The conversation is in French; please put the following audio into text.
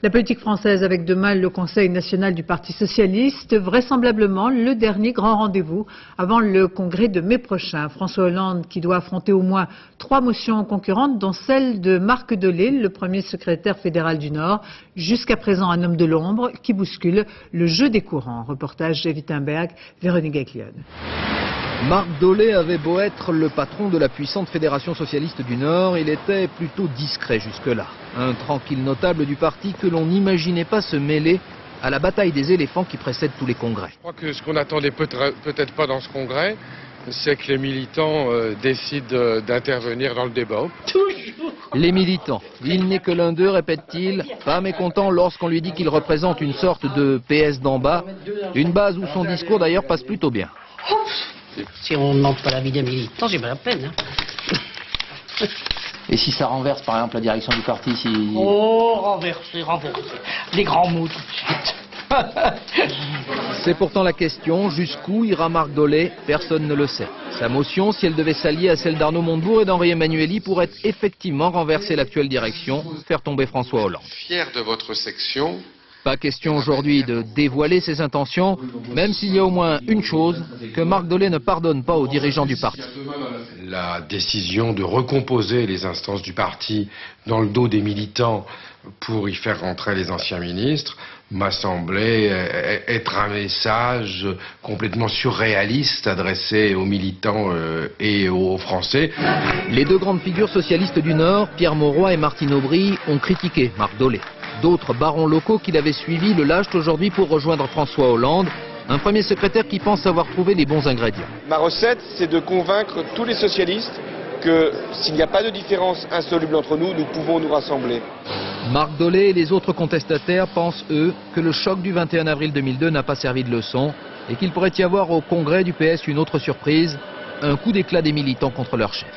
La politique française avec demain le Conseil national du Parti socialiste, vraisemblablement le dernier grand rendez-vous avant le congrès de mai prochain. François Hollande qui doit affronter au moins 3 motions concurrentes, dont celle de Marc Dolé, le premier secrétaire fédéral du Nord, jusqu'à présent un homme de l'ombre qui bouscule le jeu des courants. Reportage Wittenberg, Véronique Gaglione. Marc Dolé avait beau être le patron de la puissante Fédération socialiste du Nord, il était plutôt discret jusque-là. Un tranquille notable du parti que l'on n'imaginait pas se mêler à la bataille des éléphants qui précède tous les congrès. Je crois que ce qu'on n'attendait peut-être pas dans ce congrès, c'est que les militants décident d'intervenir dans le débat. Les militants, il n'est que l'un d'eux, répète-t-il, pas mécontent lorsqu'on lui dit qu'il représente une sorte de PS d'en bas, une base où son discours d'ailleurs passe plutôt bien. Si on ne demande pas l'avis des militants, c'est pas la peine. Hein. Et si ça renverse par exemple la direction du parti si... Oh, renverser. Des grands mots tout de suite. C'est pourtant la question, jusqu'où ira Marc Dolé? Personne ne le sait. Sa motion, si elle devait s'allier à celle d'Arnaud Montebourg et d'Henri Emmanuelli, pourrait effectivement renverser l'actuelle direction, faire tomber François Hollande. Fier de votre section. Pas question aujourd'hui de dévoiler ses intentions, même s'il y a au moins une chose, que Marc Dolé ne pardonne pas aux dirigeants du parti. La décision de recomposer les instances du parti dans le dos des militants pour y faire rentrer les anciens ministres m'a semblé être un message complètement surréaliste adressé aux militants et aux Français. Les deux grandes figures socialistes du Nord, Pierre Mauroy et Martine Aubry, ont critiqué Marc Dolé. D'autres barons locaux qui l'avaient suivi le lâchent aujourd'hui pour rejoindre François Hollande, un premier secrétaire qui pense avoir trouvé les bons ingrédients. Ma recette, c'est de convaincre tous les socialistes que s'il n'y a pas de différence insoluble entre nous, nous pouvons nous rassembler. Marc Dolé et les autres contestataires pensent, eux, que le choc du 21 avril 2002 n'a pas servi de leçon et qu'il pourrait y avoir au congrès du PS une autre surprise, un coup d'éclat des militants contre leur chef.